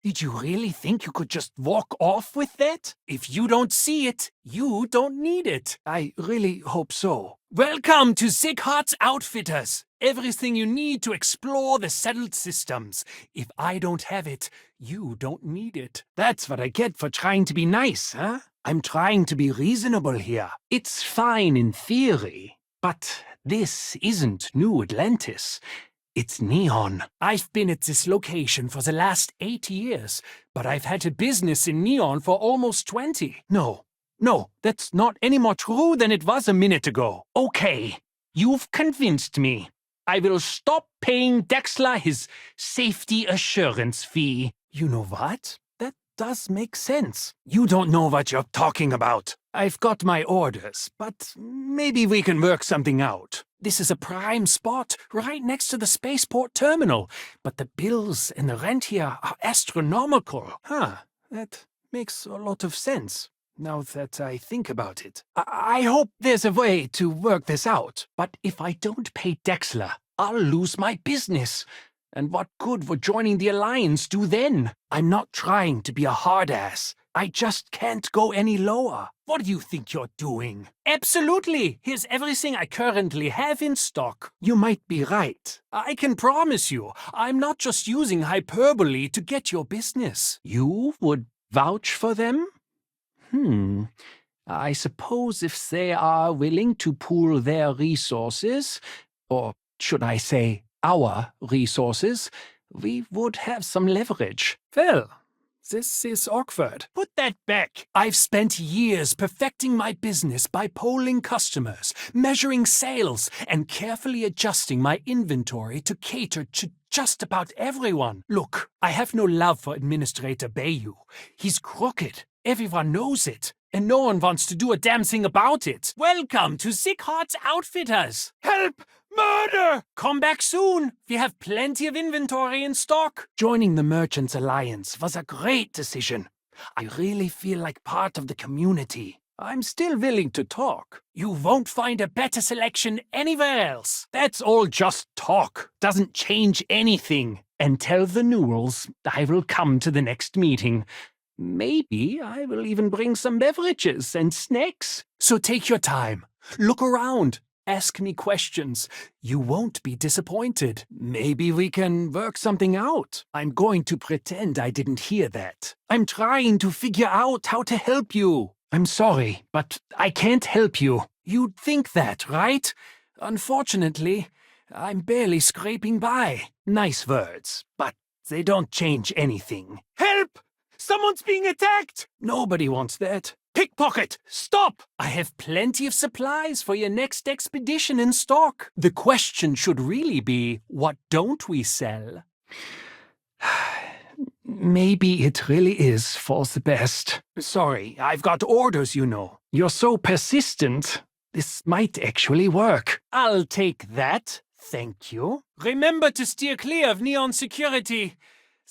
Did you really think you could just walk off with that? If you don't see it, you don't need it. I really hope so. Welcome to Sieghart's Outfitters. Everything you need to explore the settled systems. If I don't have it, you don't need it. That's what I get for trying to be nice, huh? I'm trying to be reasonable here. It's fine in theory, but this isn't New Atlantis. It's Neon. I've been at this location for the last 8 years, but I've had a business in Neon for almost 20. No, that's not any more true than it was a minute ago. Okay, you've convinced me. I will stop paying Dexler his safety assurance fee. You know what? That does make sense. You don't know what you're talking about. I've got my orders, but maybe we can work something out. This is a prime spot, right next to the spaceport terminal, but the bills and the rent here are astronomical. That makes a lot of sense, now that I think about it. I hope there's a way to work this out, but if I don't pay Dexler, I'll lose my business. And what good would joining the Alliance do then? I'm not trying to be a hard ass. I just can't go any lower. What do you think you're doing? Absolutely! Here's everything I currently have in stock. You might be right. I can promise you, I'm not just using hyperbole to get your business. You would vouch for them? I suppose if they are willing to pool their resources, or should I say our resources, we would have some leverage. Well, this is awkward. Put that back. I've spent years perfecting my business by polling customers, measuring sales, and carefully adjusting my inventory to cater to just about everyone. Look, I have no love for Administrator Bayou. He's crooked. Everyone knows it, and no one wants to do a damn thing about it. Welcome to Sieghart's Outfitters. Help! Murder! Come back soon. We have plenty of inventory in stock. Joining the Merchants Alliance was a great decision. I really feel like part of the community. I'm still willing to talk. You won't find a better selection anywhere else. That's all just talk. Doesn't change anything. And tell the Newells I will come to the next meeting. Maybe I will even bring some beverages and snacks. So take your time. Look around. Ask me questions. You won't be disappointed. Maybe we can work something out. I'm going to pretend I didn't hear that. I'm trying to figure out how to help you. I'm sorry, but I can't help you. You'd think that, right? Unfortunately, I'm barely scraping by. Nice words, but they don't change anything. Help! Someone's being attacked! Nobody wants that. Pickpocket! Stop! I have plenty of supplies for your next expedition in stock. The question should really be, what don't we sell? Maybe it really is for the best. Sorry, I've got orders, you know. You're so persistent. This might actually work. I'll take that. Thank you. Remember to steer clear of Neon Security.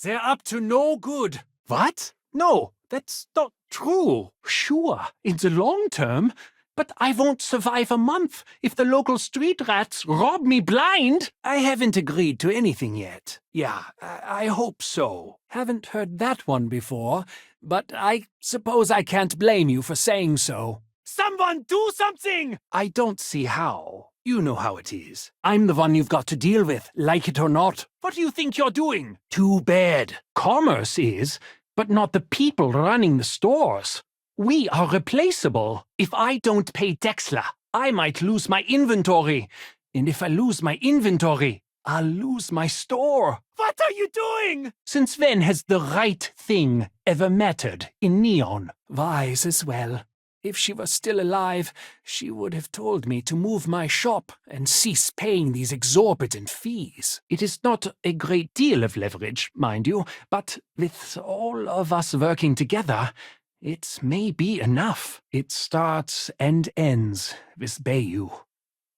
They're up to no good. What? No, that's not true. Sure, in the long term, but I won't survive a month if the local street rats rob me blind. I haven't agreed to anything yet. Yeah, I hope so. Haven't heard that one before, but I suppose I can't blame you for saying so. Someone do something! I don't see how. You know how it is. I'm the one you've got to deal with, like it or not. What do you think you're doing? Too bad. Commerce is, but not the people running the stores. We are replaceable. If I don't pay Dexler, I might lose my inventory. And if I lose my inventory, I'll lose my store. What are you doing? Since when has the right thing ever mattered in Neon? Wise as well. If she was still alive, she would have told me to move my shop and cease paying these exorbitant fees. It is not a great deal of leverage, mind you, but with all of us working together, it may be enough. It starts and ends with Bayou.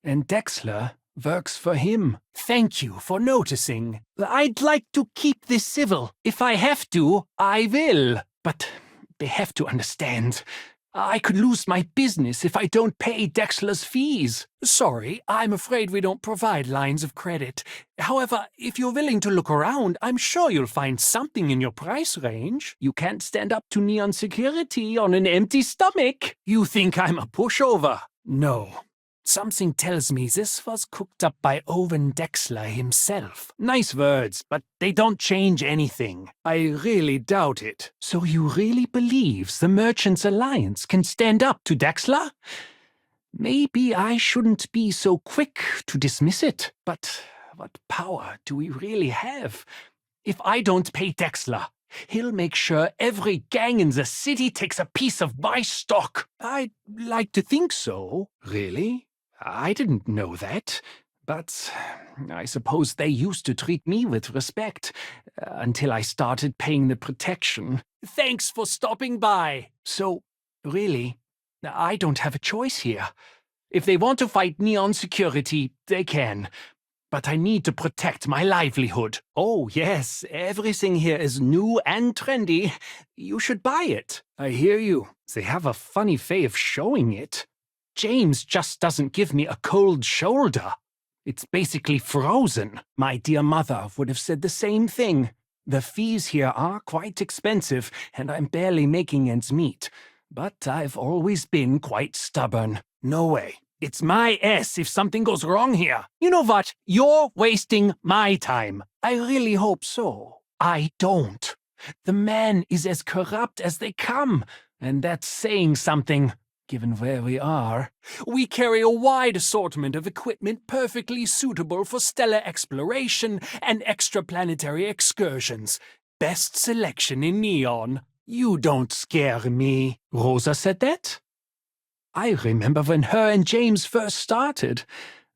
And Dexler works for him. Thank you for noticing. I'd like to keep this civil. If I have to, I will. But they have to understand. I could lose my business if I don't pay Dexler's fees. Sorry, I'm afraid we don't provide lines of credit. However, if you're willing to look around, I'm sure you'll find something in your price range. You can't stand up to Neon Security on an empty stomach. You think I'm a pushover? No. Something tells me this was cooked up by Owen Dexler himself. Nice words, but they don't change anything. I really doubt it. So you really believe the Merchants Alliance can stand up to Dexler? Maybe I shouldn't be so quick to dismiss it. But what power do we really have? If I don't pay Dexler, he'll make sure every gang in the city takes a piece of my stock. I'd like to think so. Really? I didn't know that, but I suppose they used to treat me with respect until I started paying the protection. Thanks for stopping by. So, really, I don't have a choice here. If they want to fight Neon Security, they can. But I need to protect my livelihood. Oh, yes, everything here is new and trendy. You should buy it. I hear you. They have a funny way of showing it. James just doesn't give me a cold shoulder. It's basically frozen. My dear mother would have said the same thing. The fees here are quite expensive, and I'm barely making ends meet. But I've always been quite stubborn. No way. It's my ass if something goes wrong here. You know what? You're wasting my time. I really hope so. I don't. The man is as corrupt as they come, and that's saying something. Given where we are, we carry a wide assortment of equipment perfectly suitable for stellar exploration and extraplanetary excursions. Best selection in Neon. You don't scare me. Rosa said that? I remember when her and James first started.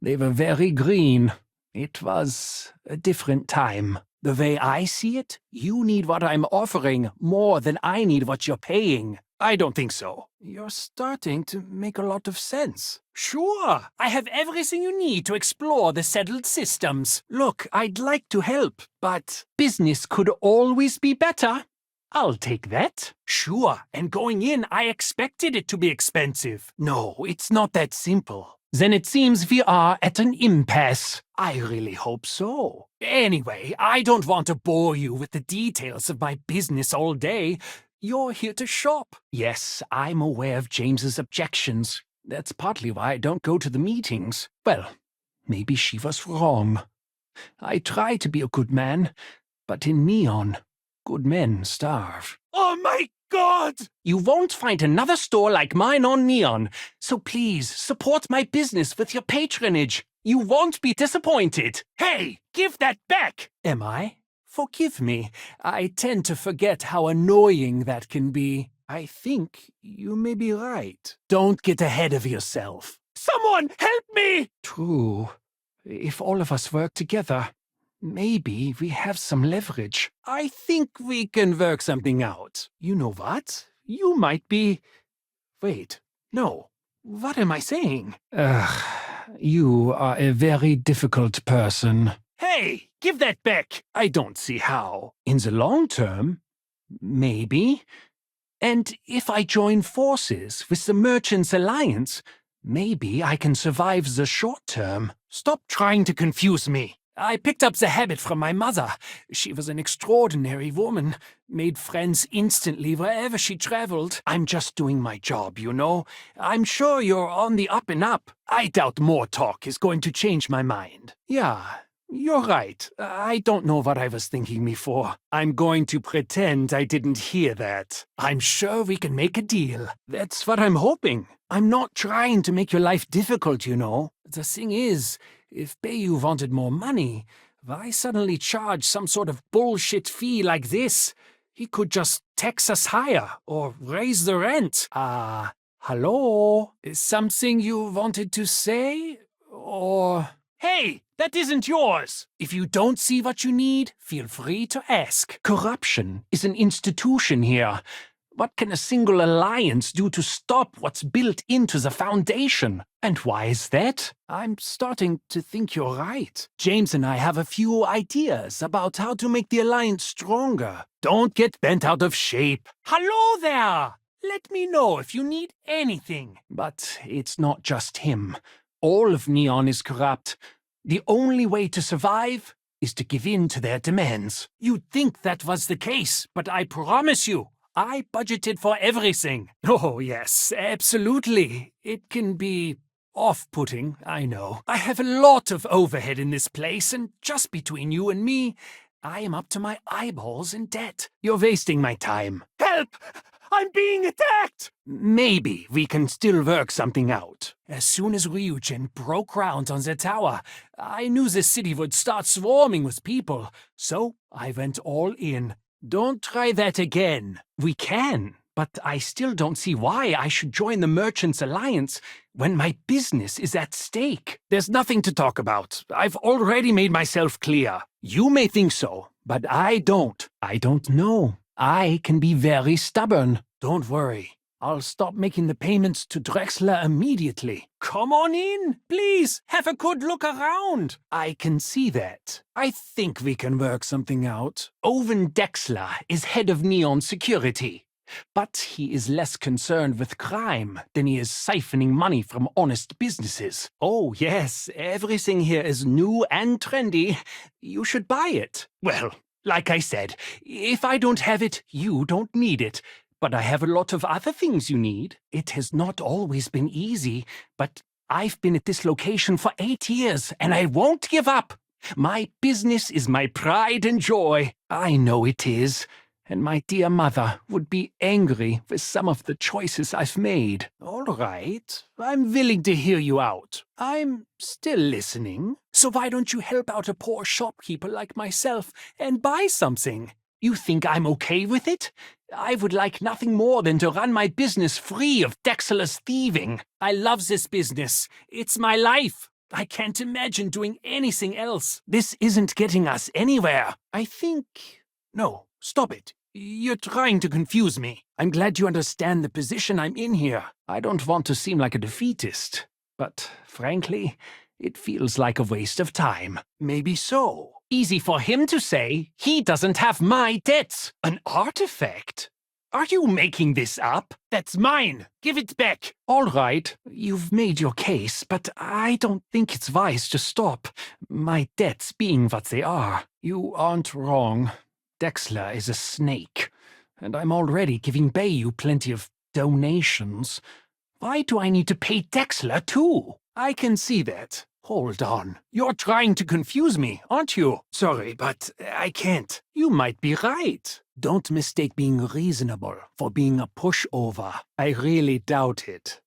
They were very green. It was a different time. The way I see it, you need what I'm offering more than I need what you're paying. I don't think so. You're starting to make a lot of sense. Sure, I have everything you need to explore the settled systems. Look, I'd like to help, but business could always be better. I'll take that. Sure, and going in, I expected it to be expensive. No, it's not that simple. Then it seems we are at an impasse. I really hope so. Anyway, I don't want to bore you with the details of my business all day. You're here to shop. Yes, I'm aware of James's objections. That's partly why I don't go to the meetings. Well, maybe she was wrong. I try to be a good man, but in Neon, good men starve. Oh my God! You won't find another store like mine on Neon, so please support my business with your patronage. You won't be disappointed. Hey, give that back! Am I? Forgive me. I tend to forget how annoying that can be. I think you may be right. Don't get ahead of yourself. Someone help me! True. If all of us work together, maybe we have some leverage. I think we can work something out. You know what? You might be... Wait, no. What am I saying? You are a very difficult person. Hey, give that back! I don't see how. In the long term, maybe. And if I join forces with the Merchants Alliance, maybe I can survive the short term. Stop trying to confuse me. I picked up the habit from my mother. She was an extraordinary woman, made friends instantly wherever she traveled. I'm just doing my job, you know. I'm sure you're on the up and up. I doubt more talk is going to change my mind. Yeah, you're right. I don't know what I was thinking before. I'm going to pretend I didn't hear that. I'm sure we can make a deal. That's what I'm hoping. I'm not trying to make your life difficult, you know. The thing is, if Bayou wanted more money, why suddenly charge some sort of bullshit fee like this? He could just tax us higher or raise the rent. Hello? Is something you wanted to say? Or... Hey, that isn't yours! If you don't see what you need, feel free to ask. Corruption is an institution here. What can a single alliance do to stop what's built into the foundation? And why is that? I'm starting to think you're right. James and I have a few ideas about how to make the alliance stronger. Don't get bent out of shape. Hello there! Let me know if you need anything. But it's not just him. All of Neon is corrupt. The only way to survive is to give in to their demands. You'd think that was the case, but I promise you, I budgeted for everything. Oh, yes, absolutely. It can be off-putting, I know. I have a lot of overhead in this place, and just between you and me, I am up to my eyeballs in debt. You're wasting my time. Help! I'm being attacked! Maybe we can still work something out. As soon as Ryujin broke ground on the tower, I knew the city would start swarming with people, so I went all in. Don't try that again. We can, but I still don't see why I should join the Merchants Alliance when my business is at stake. There's nothing to talk about. I've already made myself clear. You may think so, but I don't. I don't know. I can be very stubborn. Don't worry. I'll stop making the payments to Drexler immediately. Come on in, please. Have a good look around. I can see that. I think we can work something out. Owen Drexler is head of Neon Security. But he is less concerned with crime than he is siphoning money from honest businesses. Oh, yes, everything here is new and trendy. You should buy it. Well, like I said, if I don't have it, you don't need it. But I have a lot of other things you need. It has not always been easy, but I've been at this location for 8 years, and I won't give up. My business is my pride and joy. I know it is. And my dear mother would be angry with some of the choices I've made. All right, I'm willing to hear you out. I'm still listening. So why don't you help out a poor shopkeeper like myself and buy something? You think I'm okay with it? I would like nothing more than to run my business free of Drexler's thieving. I love this business. It's my life. I can't imagine doing anything else. This isn't getting us anywhere. I think... No. Stop it. You're trying to confuse me. I'm glad you understand the position I'm in here. I don't want to seem like a defeatist, but frankly, it feels like a waste of time. Maybe so. Easy for him to say. He doesn't have my debts. An artifact? Are you making this up? That's mine. Give it back. All right, you've made your case, but I don't think it's wise to stop. My debts being what they are. You aren't wrong. Drexler is a snake, and I'm already giving Bayou plenty of donations. Why do I need to pay Drexler too? I can see that. Hold on. You're trying to confuse me, aren't you? Sorry, but I can't. You might be right. Don't mistake being reasonable for being a pushover. I really doubt it.